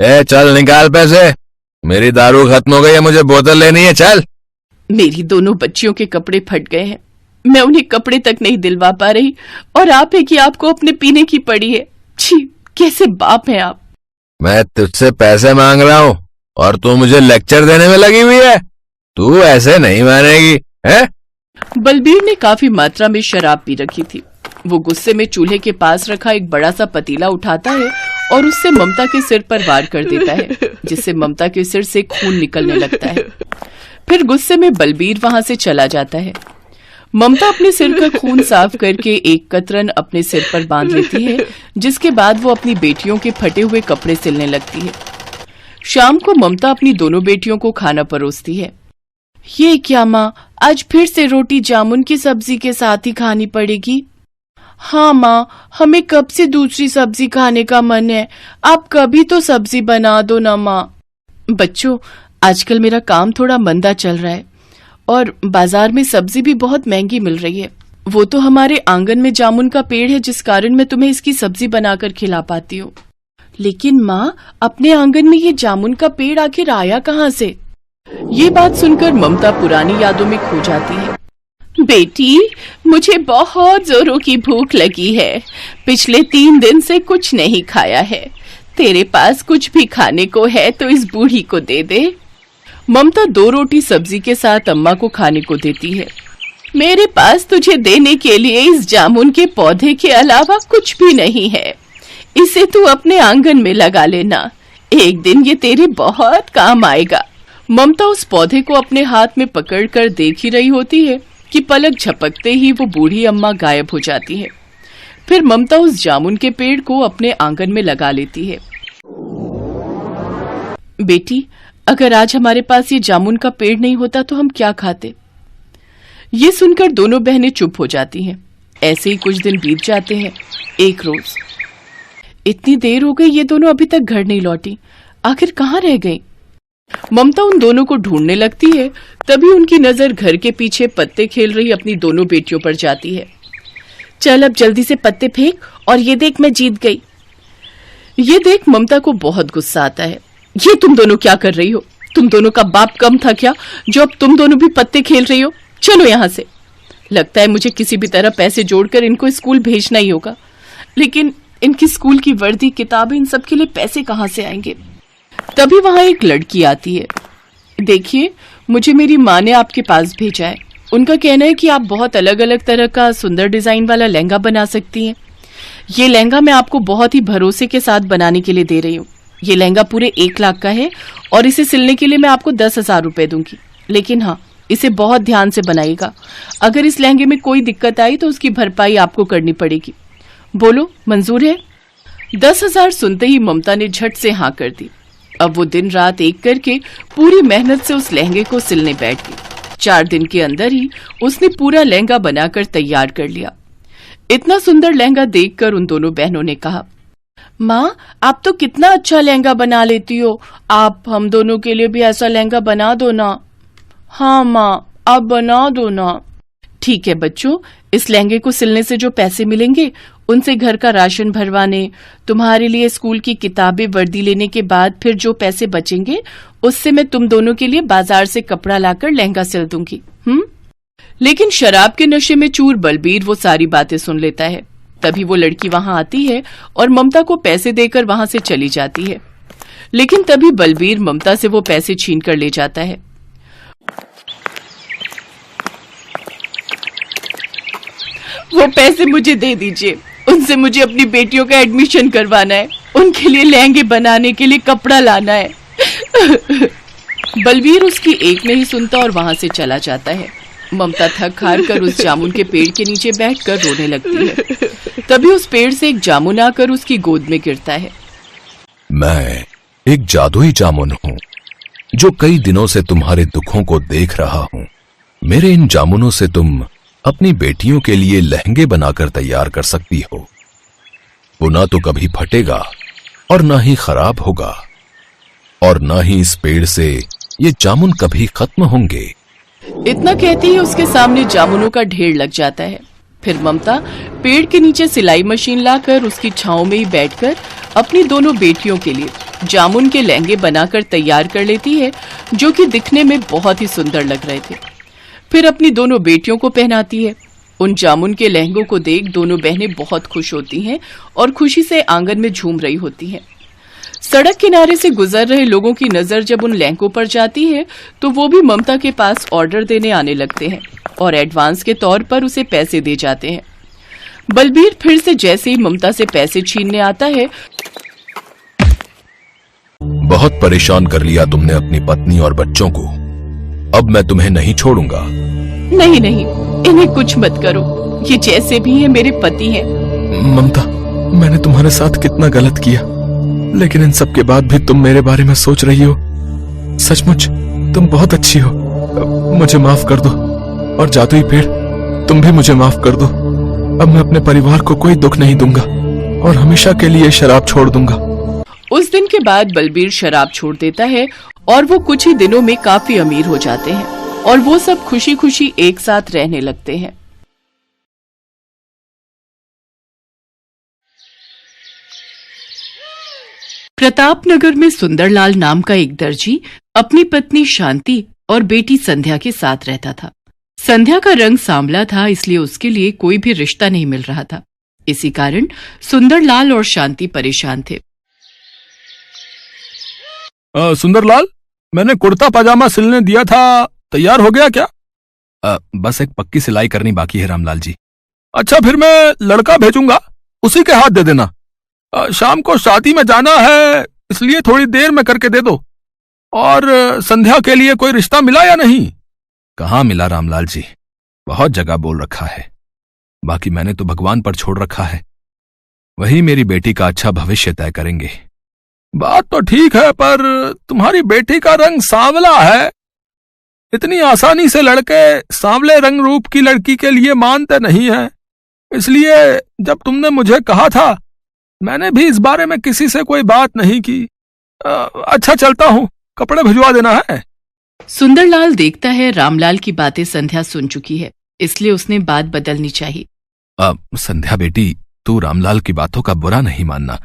चल निकाल पैसे, मेरी दारू खत्म हो गई है, मुझे बोतल लेनी है, चल। मेरी दोनों बच्चियों के कपड़े फट गए हैं, मैं उन्हें कपड़े तक नहीं दिलवा पा रही और आप है कि आपको अपने पीने की पड़ी है। छी, कैसे बाप हैं आप। मैं तुझसे पैसे मांग रहा हूँ और तू मुझे लेक्चर देने में लगी हुई है। तू ऐसे नहीं मानेगी, है? बलबीर ने काफी मात्रा में शराब पी रखी थी। वो गुस्से में चूल्हे के पास रखा एक बड़ा सा पतीला उठाता है और उससे ममता के सिर पर वार कर देता है, जिससे ममता के सिर से खून निकलने लगता है। फिर गुस्से में बलबीर वहां से चला जाता है। ममता अपने सिर का खून साफ करके एक कतरन अपने सिर पर बांध लेती है, जिसके बाद वो अपनी बेटियों के फटे हुए कपड़े सिलने लगती है। शाम को ममता अपनी दोनों बेटियों को खाना परोसती है। ये क्या माँ, आज फिर से रोटी जामुन की सब्जी के साथ ही खानी पड़ेगी? हाँ माँ, हमें कब से दूसरी सब्जी खाने का मन है, आप कभी तो सब्जी बना दो ना माँ। बच्चों, आजकल मेरा काम थोड़ा मंदा चल रहा है और बाजार में सब्जी भी बहुत महंगी मिल रही है। वो तो हमारे आंगन में जामुन का पेड़ है, जिस कारण मैं तुम्हें इसकी सब्जी बनाकर खिला पाती हूँ। लेकिन माँ, अपने आंगन में ये जामुन का पेड़ आखिर आया कहाँ से? ये बात सुनकर ममता पुरानी यादों में खो जाती है। बेटी, मुझे बहुत जोरों की भूख लगी है, पिछले 3 दिन से कुछ नहीं खाया है। तेरे पास कुछ भी खाने को है तो इस बूढ़ी को दे दे। ममता 2 रोटी सब्जी के साथ अम्मा को खाने को देती है। मेरे पास तुझे देने के लिए इस जामुन के पौधे के अलावा कुछ भी नहीं है, इसे तू अपने आंगन में लगा लेना, एक दिन ये तेरे बहुत काम आएगा। ममता उस पौधे को अपने हाथ में पकड़कर देख ही रही होती है कि पलक झपकते ही वो बूढ़ी अम्मा गायब हो जाती है। फिर ममता उस जामुन के पेड़ को अपने आंगन में लगा लेती है। बेटी, अगर आज हमारे पास ये जामुन का पेड़ नहीं होता तो हम क्या खाते? ये सुनकर दोनों बहनें चुप हो जाती हैं। ऐसे ही कुछ दिन बीत जाते हैं। एक रोज, इतनी देर हो गई, ये दोनों अभी तक घर नहीं लौटी, आखिर कहाँ रह गई? ममता उन दोनों को ढूंढने लगती है। तभी उनकी नजर घर के पीछे पत्ते खेल रही अपनी दोनों बेटियों पर जाती है। चल अब जल्दी से पत्ते फेंक, और ये देख मैं जीत गई। ये देख ममता को बहुत गुस्सा आता है। ये तुम दोनों क्या कर रही हो? तुम दोनों का बाप कम था क्या जो अब तुम दोनों भी पत्ते खेल रही हो? चलो यहाँ से। लगता है मुझे किसी भी तरह पैसे जोड़कर इनको स्कूल भेजना ही होगा, लेकिन इनकी स्कूल की वर्दी, किताबें, इन सब के लिए पैसे कहाँ से आएंगे? तभी वहां एक लड़की आती है। देखिए, मुझे मेरी माँ ने आपके पास भेजा है। उनका कहना है कि आप बहुत अलग अलग तरह का सुंदर डिजाइन वाला लहंगा बना सकती हैं। ये लहंगा मैं आपको बहुत ही भरोसे के साथ बनाने के लिए दे रही हूँ। ये लहंगा पूरे 1 लाख का है और इसे सिलने के लिए मैं आपको 10,000 रुपए दूंगी। लेकिन हाँ, इसे बहुत ध्यान से बनाइएगा। अगर इस लहंगे में कोई दिक्कत आई तो उसकी भरपाई आपको करनी पड़ेगी। बोलो, मंजूर है? 10,000 सुनते ही ममता ने झट से हाँ कर दी। अब वो दिन रात एक करके पूरी मेहनत से उस लहंगे को सिलने बैठ गई। 4 दिन के अंदर ही उसने पूरा लहंगा बनाकर तैयार कर लिया। इतना सुंदर लहंगा देखकर उन दोनों बहनों ने कहा, माँ, आप तो कितना अच्छा लहंगा बना लेती हो, आप हम दोनों के लिए भी ऐसा लहंगा बना दो ना। हाँ माँ, आप बना दो ना। ठीक है बच्चों, इस लहंगे को सिलने से जो पैसे मिलेंगे उनसे घर का राशन भरवाने, तुम्हारे लिए स्कूल की किताबें, वर्दी लेने के बाद फिर जो पैसे बचेंगे उससे मैं तुम दोनों के लिए बाजार से कपड़ा लाकर लहंगा सिल दूंगी। लेकिन शराब के नशे में चूर बलबीर वो सारी बातें सुन लेता है। तभी वो लड़की वहां आती है और ममता को पैसे देकर वहां से चली जाती है। लेकिन तभी बलबीर ममता से वो पैसे छीन कर ले जाता है। वो पैसे मुझे दे दीजिए, उनसे मुझे अपनी बेटियों का एडमिशन करवाना है, उनके लिए लहंगे बनाने के लिए कपड़ा लाना है। बलबीर उसकी एक नहीं सुनता और वहां से चला जाता है। ममता थक हार कर उस जामुन के पेड़ के नीचे बैठकर रोने लगती है। तभी उस पेड़ से एक जामुन आकर उसकी गोद में गिरता है। मैं एक जादुई जामुन हूँ जो कई दिनों से तुम्हारे दुखों को देख रहा हूँ। मेरे इन जामुनों से तुम अपनी बेटियों के लिए लहंगे बनाकर तैयार कर सकती हो। वो ना तो कभी फटेगा और ना ही खराब होगा, और ना ही इस पेड़ से ये जामुन कभी खत्म होंगे। इतना कहते ही उसके सामने जामुनों का ढेर लग जाता है। फिर ममता पेड़ के नीचे सिलाई मशीन लाकर उसकी छांव में ही बैठकर अपनी दोनों बेटियों के लिए जामुन के लहंगे बनाकर तैयार कर लेती है, जो कि दिखने में बहुत ही सुंदर लग रहे थे। फिर अपनी दोनों बेटियों को पहनाती है। उन जामुन के लहंगों को देख दोनों बहनें बहुत खुश होती हैं और खुशी से आंगन में झूम रही होती हैं। सड़क किनारे से गुजर रहे लोगों की नजर जब उन लहंगों पर जाती है तो वो भी ममता के पास ऑर्डर देने आने लगते हैं और एडवांस के तौर पर उसे पैसे दे जाते हैं। बलबीर फिर से जैसे ही ममता से पैसे छीनने आता है। बहुत परेशान कर लिया तुमने अपनी पत्नी और बच्चों को। अब मैं तुम्हें नहीं छोड़ूंगा। नहीं नहीं, इन्हें कुछ मत करो, ये जैसे भी है मेरे पति हैं। ममता, मैंने तुम्हारे साथ कितना गलत किया, लेकिन इन सब के बाद भी तुम मेरे बारे में सोच रही हो। सचमुच तुम बहुत अच्छी हो। मुझे माफ कर दो। और जादुई पेड़, तुम भी मुझे माफ कर दो। अब मैं अपने परिवार को कोई दुख नहीं दूंगा और हमेशा के लिए शराब छोड़ दूंगा। उस दिन के बाद बलबीर शराब छोड़ देता है और वो कुछ ही दिनों में काफी अमीर हो जाते हैं और वो सब खुशी खुशी एक साथ रहने लगते हैं। प्रतापनगर में सुंदरलाल नाम का एक दर्जी अपनी पत्नी शांति और बेटी संध्या के साथ रहता था। संध्या का रंग सांवला था, इसलिए उसके लिए कोई भी रिश्ता नहीं मिल रहा था। इसी कारण सुंदरलाल और शांति परेशान थे। सुंदरलाल, मैंने कुर्ता पजामा सिलने दिया था, तैयार हो गया क्या? बस एक पक्की सिलाई करनी बाकी है रामलाल जी। अच्छा, फिर मैं लड़का भेजूंगा, उसी के हाथ दे देना। शाम को शादी में जाना है, इसलिए थोड़ी देर में करके दे दो। और संध्या के लिए कोई रिश्ता मिला या नहीं? कहाँ मिला रामलाल जी, बहुत जगह बोल रखा है। बाकी मैंने तो भगवान पर छोड़ रखा है, वही मेरी बेटी का अच्छा भविष्य तय करेंगे। बात तो ठीक है, पर तुम्हारी बेटी का रंग सांवला है। इतनी आसानी से लड़के सांवले रंग रूप की लड़की के लिए मानते नहीं हैं। इसलिए जब तुमने मुझे कहा था, मैंने भी इस बारे में किसी से कोई बात नहीं की। अच्छा, चलता हूँ, कपड़े भिजवा देना है। सुंदरलाल देखता है रामलाल की बातें संध्या सुन चुकी है, इसलिए उसने बात बदलनी चाहिए। संध्या बेटी, तू रामलाल की बातों का बुरा नहीं मानना,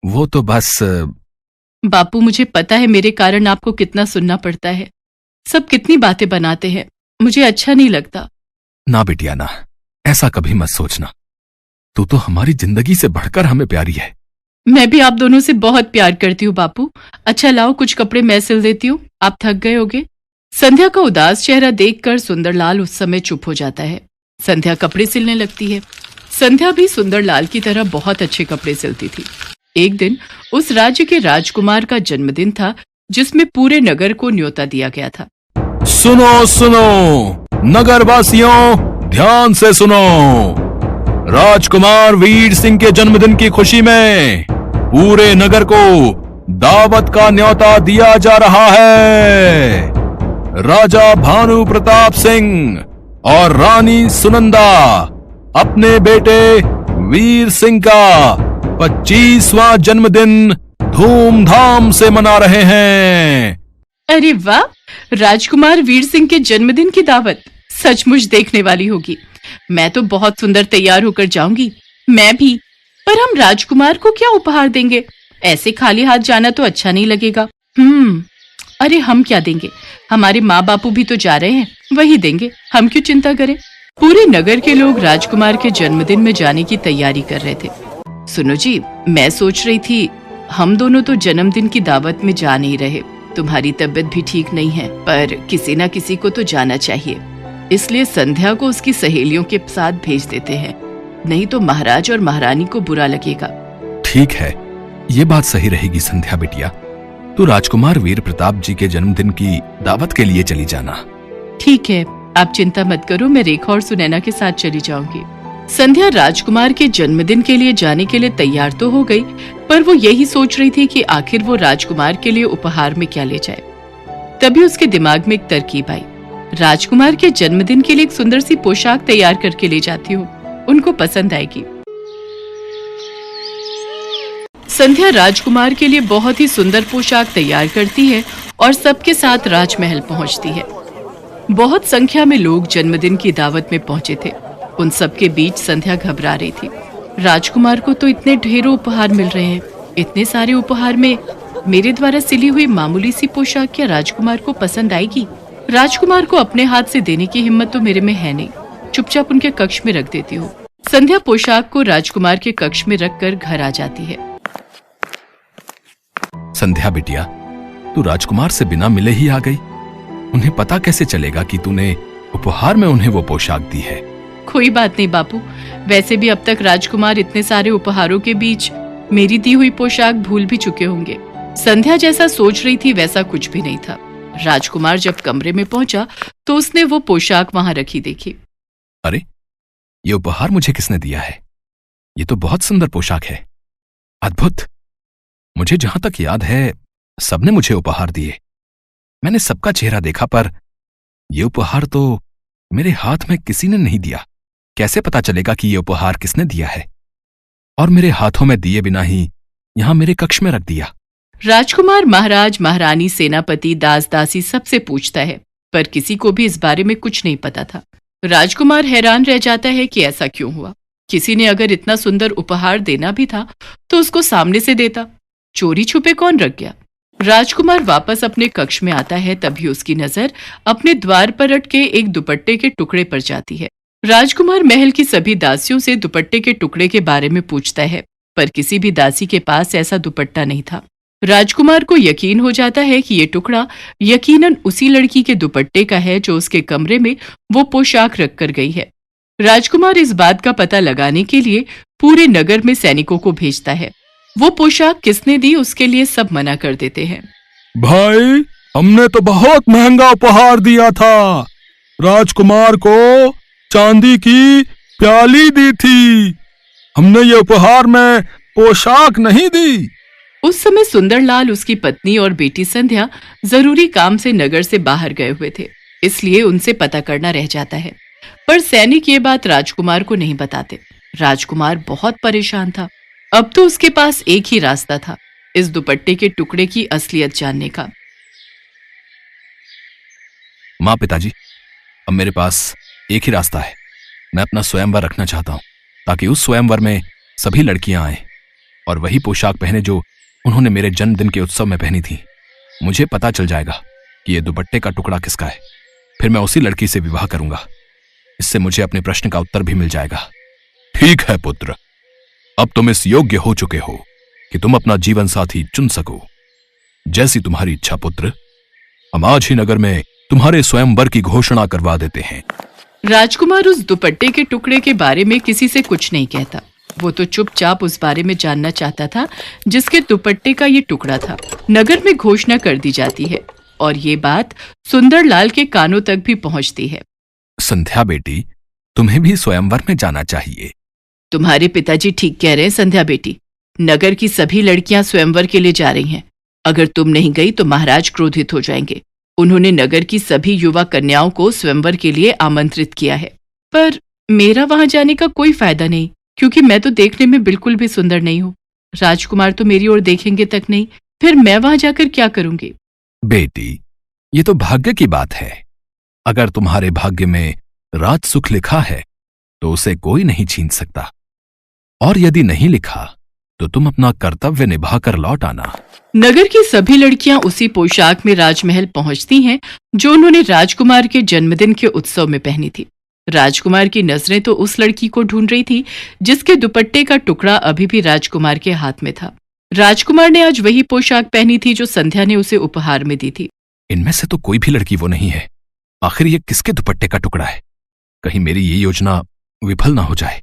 वो तो बस। बापू, मुझे पता है मेरे कारण आपको कितना सुनना पड़ता है। सब कितनी बातें बनाते हैं, मुझे अच्छा नहीं लगता। ना बिटिया ना, ऐसा कभी मत सोचना। तू तो हमारी जिंदगी से बढ़कर हमें प्यारी है। मैं भी आप दोनों से बहुत प्यार करती हूँ बापू। अच्छा लाओ, कुछ कपड़े मैं सिल देती हूँ, आप थक गए होगे। संध्या का उदास चेहरा देखकर सुंदरलाल उस समय चुप हो जाता है। संध्या कपड़े सिलने लगती है। संध्या भी सुंदरलाल की तरह बहुत अच्छे कपड़े सिलती थी। एक दिन उस राज्य के राजकुमार का जन्मदिन था, जिसमें पूरे नगर को न्योता दिया गया था। सुनो सुनो नगरवासियों, ध्यान से सुनो। राजकुमार वीर सिंह के जन्मदिन की खुशी में पूरे नगर को दावत का न्योता दिया जा रहा है। राजा भानु प्रताप सिंह और रानी सुनंदा अपने बेटे वीर सिंह का 25वां जन्मदिन धूमधाम से मना रहे हैं। अरे वाह, राजकुमार वीर सिंह के जन्मदिन की दावत सचमुच देखने वाली होगी। मैं तो बहुत सुंदर तैयार होकर जाऊंगी। मैं भी। पर हम राजकुमार को क्या उपहार देंगे? ऐसे खाली हाथ जाना तो अच्छा नहीं लगेगा। अरे हम क्या देंगे, हमारे माँ बापू भी तो जा रहे हैं, वही देंगे, हम क्यों चिंता करें। पूरे नगर के लोग राजकुमार के जन्मदिन में जाने की तैयारी कर रहे थे। सुनो जी, मैं सोच रही थी हम दोनों तो जन्मदिन की दावत में जा नहीं रहे। तुम्हारी तबीयत भी ठीक नहीं है, पर किसी ना किसी को तो जाना चाहिए। इसलिए संध्या को उसकी सहेलियों के साथ भेज देते हैं, नहीं तो महाराज और महारानी को बुरा लगेगा। ठीक है, ये बात सही रहेगी संध्या बिटिया। तू राजकुमार वीर प्रताप जी के जन्मदिन की दावत के लिए चली जाना। ठीक है, आप चिंता मत करो, मैं रेखा और सुनैना के साथ चली जाऊंगी। संध्या राजकुमार के जन्मदिन के लिए जाने के लिए तैयार तो हो गई, पर वो यही सोच रही थी कि आखिर वो राजकुमार के लिए उपहार में क्या ले जाए। तभी उसके दिमाग में एक तरकीब आई। राजकुमार के जन्मदिन के लिए एक सुंदर सी पोशाक तैयार करके ले जाती हूँ, उनको पसंद आएगी। संध्या राजकुमार के लिए बहुत ही सुंदर पोशाक तैयार करती है और सबके साथ राजमहल पहुँचती है। बहुत संख्या में लोग जन्मदिन की दावत में पहुंचे थे। उन सबके बीच संध्या घबरा रही थी। राजकुमार को तो इतने ढेरों उपहार मिल रहे हैं, इतने सारे उपहार में मेरे द्वारा सिली हुई मामूली सी पोशाक क्या राजकुमार को पसंद आएगी? राजकुमार को अपने हाथ से देने की हिम्मत तो मेरे में है नहीं। चुपचाप उनके कक्ष में रख देती हूँ। संध्या पोशाक को राजकुमार के कक्ष में रखकर घर आ जाती है। संध्या बिटिया, तू राजकुमार से बिना मिले ही आ गई। उन्हें पता कैसे चलेगा कि तूने उपहार में उन्हें वो पोशाक दी है? कोई बात नहीं बापू, वैसे भी अब तक राजकुमार इतने सारे उपहारों के बीच मेरी दी हुई पोशाक भूल भी चुके होंगे। संध्या जैसा सोच रही थी वैसा कुछ भी नहीं था। राजकुमार जब कमरे में पहुंचा तो उसने वो पोशाक वहां रखी देखी। अरे, ये उपहार मुझे किसने दिया है? ये तो बहुत सुंदर पोशाक है, अद्भुत। मुझे जहां तक याद है सबने मुझे उपहार दिए। मैंने सबका चेहरा देखा, पर यह उपहार तो मेरे हाथ में किसी ने नहीं दिया। कैसे पता चलेगा कि यह उपहार किसने दिया है? और मेरे हाथों में दिए बिना ही यहां मेरे कक्ष में रख दिया। राजकुमार महाराज, महारानी, सेनापति, दास दासी सबसे पूछता है, पर किसी को भी इस बारे में कुछ नहीं पता था। राजकुमार हैरान रह जाता है कि ऐसा क्यों हुआ। किसी ने अगर इतना सुंदर उपहार देना भी था तो उसको सामने से देता। चोरी छुपे कौन रख गया? राजकुमार वापस अपने कक्ष में आता है, तभी उसकी नजर अपने द्वार पर अटके एक दुपट्टे के टुकड़े पर जाती है। राजकुमार महल की सभी दासियों से दुपट्टे के टुकड़े के बारे में पूछता है, पर किसी भी दासी के पास ऐसा दुपट्टा नहीं था। राजकुमार को यकीन हो जाता है कि ये टुकड़ा यकीनन उसी लड़की के दुपट्टे का है जो उसके कमरे में वो पोशाक रख कर गई है। राजकुमार इस बात का पता लगाने के लिए पूरे नगर में सैनिकों को भेजता है। वो पोशाक किसने दी उसके लिए सब मना कर देते हैं। भाई, हमने तो बहुत महंगा उपहार दिया था। राजकुमार को चांदी की प्याली दी थी। हमने ये उपहार में पोशाक नहीं दी। उस समय सुंदरलाल, उसकी पत्नी और बेटी संध्या जरूरी काम से नगर से बाहर गए हुए थे, इसलिए उनसे पता करना रह जाता है। पर सैनिक ये बात राजकुमार को नहीं बताते। राजकुमार बहुत परेशान था। अब तो उसके पास एक ही रास्ता था, इस दुपट्टे के टुकड़े की असलियत जानने का। माँ, पिताजी, अब मेरे पास एक ही रास्ता है। मैं अपना स्वयंवर रखना चाहता हूं, ताकि उस स्वयंवर में सभी लड़कियां आए और वही पोशाक पहने जो उन्होंने मेरे जन्मदिन के उत्सव में पहनी थी। मुझे पता चल जाएगा कि यह दुपट्टे का टुकड़ा किसका है। फिर मैं उसी लड़की से विवाह करूंगा। इससे मुझे अपने प्रश्न का उत्तर भी मिल जाएगा। ठीक है पुत्र, अब तुम इस योग्य हो चुके हो कि तुम अपना जीवन साथी चुन सको। जैसी तुम्हारी इच्छा पुत्र। हम आज ही नगर में तुम्हारे स्वयंवर की घोषणा करवा देते हैं। राजकुमार उस दुपट्टे के टुकड़े के बारे में किसी से कुछ नहीं कहता। वो तो चुपचाप उस बारे में जानना चाहता था जिसके दुपट्टे का ये टुकड़ा था। नगर में घोषणा कर दी जाती है और ये बात सुंदरलाल के कानों तक भी पहुंचती है। संध्या बेटी, तुम्हें भी स्वयंवर में जाना चाहिए। तुम्हारे पिताजी ठीक कह रहे हैं संध्या बेटी। नगर की सभी लड़कियां स्वयंवर के लिए जा रही हैं। अगर तुम नहीं गई तो महाराज क्रोधित हो जाएंगे। उन्होंने नगर की सभी युवा कन्याओं को स्वयंवर के लिए आमंत्रित किया है। पर मेरा वहां जाने का कोई फायदा नहीं, क्योंकि मैं तो देखने में बिल्कुल भी सुंदर नहीं हूँ। राजकुमार तो मेरी ओर देखेंगे तक नहीं, फिर मैं वहां जाकर क्या करूंगी? बेटी, ये तो भाग्य की बात है। अगर तुम्हारे भाग्य में राज सुख लिखा है तो उसे कोई नहीं छीन सकता, और यदि नहीं लिखा तो तुम अपना कर्तव्य निभाकर लौट आना। नगर की सभी लड़कियां उसी पोशाक में राजमहल पहुंचती हैं जो उन्होंने राजकुमार के जन्मदिन के उत्सव में पहनी थी। राजकुमार की नजरें तो उस लड़की को ढूंढ रही थी जिसके दुपट्टे का टुकड़ा अभी भी राजकुमार के हाथ में था। राजकुमार ने आज वही पोशाक पहनी थी जो संध्या ने उसे उपहार में दी थी। इनमें से तो कोई भी लड़की वो नहीं है। आखिर ये किसके दुपट्टे का टुकड़ा है? कहीं मेरी ये योजना विफल ना हो जाए।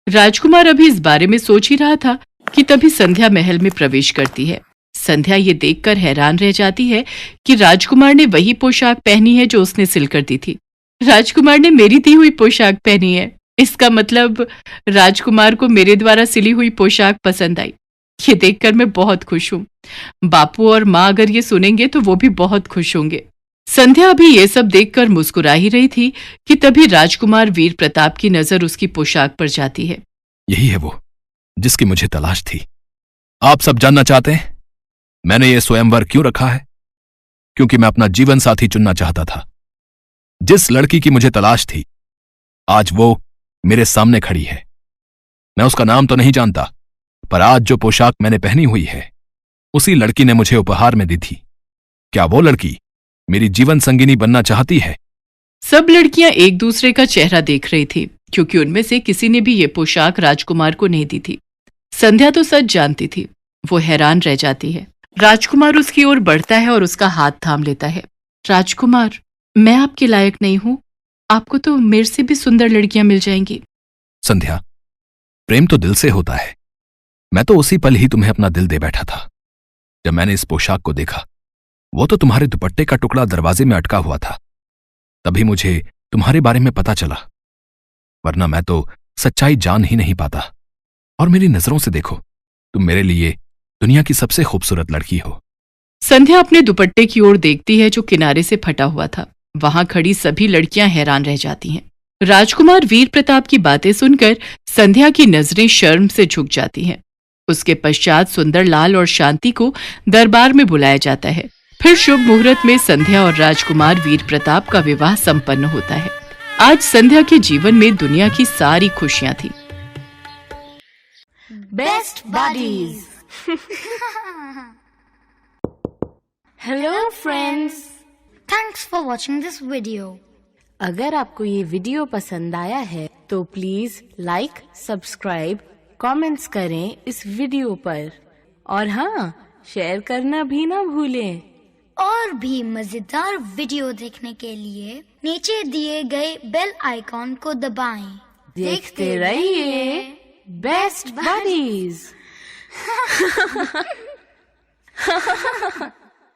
राजकुमार अभी इस बारे में सोच ही रहा था कि तभी संध्या महल में प्रवेश करती है। संध्या ये देखकर हैरान रह जाती है कि राजकुमार ने वही पोशाक पहनी है जो उसने सिल कर दी थी। राजकुमार ने मेरी दी हुई पोशाक पहनी है। इसका मतलब राजकुमार को मेरे द्वारा सिली हुई पोशाक पसंद आई। ये देखकर मैं बहुत खुश हूँ। बापू और माँ अगर ये सुनेंगे तो वो भी बहुत खुश होंगे। संध्या अभी ये सब देखकर मुस्कुरा ही रही थी कि तभी राजकुमार वीर प्रताप की नजर उसकी पोशाक पर जाती है। यही है वो जिसकी मुझे तलाश थी। आप सब जानना चाहते हैं मैंने ये स्वयंवर क्यों रखा है? क्योंकि मैं अपना जीवन साथी चुनना चाहता था। जिस लड़की की मुझे तलाश थी आज वो मेरे सामने खड़ी है। मैं उसका नाम तो नहीं जानता, पर आज जो पोशाक मैंने पहनी हुई है उसी लड़की ने मुझे उपहार में दी थी। क्या वो लड़की मेरी जीवन संगिनी बनना चाहती है? सब लड़कियां एक दूसरे का चेहरा देख रही थी, क्योंकि उनमें से किसी ने भी ये पोशाक राजकुमार को नहीं दी थी। संध्या तो सच जानती थी। वो हैरान रह जाती है। राजकुमार उसकी ओर बढ़ता है और उसका हाथ थाम लेता है। राजकुमार, मैं आपके लायक नहीं हूं। आपको तो मेरे से भी सुंदर लड़कियां मिल जाएंगी। संध्या, प्रेम तो दिल से होता है। मैं तो उसी पल ही तुम्हें अपना दिल दे बैठा था। जब मैंने इस पोशाक को देखा, वो तो तुम्हारे दुपट्टे का टुकड़ा दरवाजे में अटका हुआ था, तभी मुझे तुम्हारे बारे में पता चला, वरना मैं तो सच्चाई जान ही नहीं पाता। और मेरी नजरों से देखो, तुम मेरे लिए दुनिया की सबसे खूबसूरत लड़की हो। संध्या अपने दुपट्टे की ओर देखती है जो किनारे से फटा हुआ था। वहां खड़ी सभी लड़कियां हैरान रह जाती हैं। राजकुमार वीर प्रताप की बातें सुनकर संध्या की नजरें शर्म से झुक जाती हैं। उसके पश्चात सुंदरलाल और शांति को दरबार में बुलाया जाता है। फिर शुभ मुहूर्त में संध्या और राजकुमार वीर प्रताप का विवाह संपन्न होता है। आज संध्या के जीवन में दुनिया की सारी खुशियां थी। Best buddies. Hello friends, thanks for watching this video. अगर आपको ये वीडियो पसंद आया है तो प्लीज लाइक, सब्सक्राइब, कमेंट्स करें इस वीडियो पर, और हाँ, शेयर करना भी ना भूलें। और भी मजेदार वीडियो देखने के लिए नीचे दिए गए बेल आइकॉन को दबाएं। देखते रहिए बेस्ट बडीज।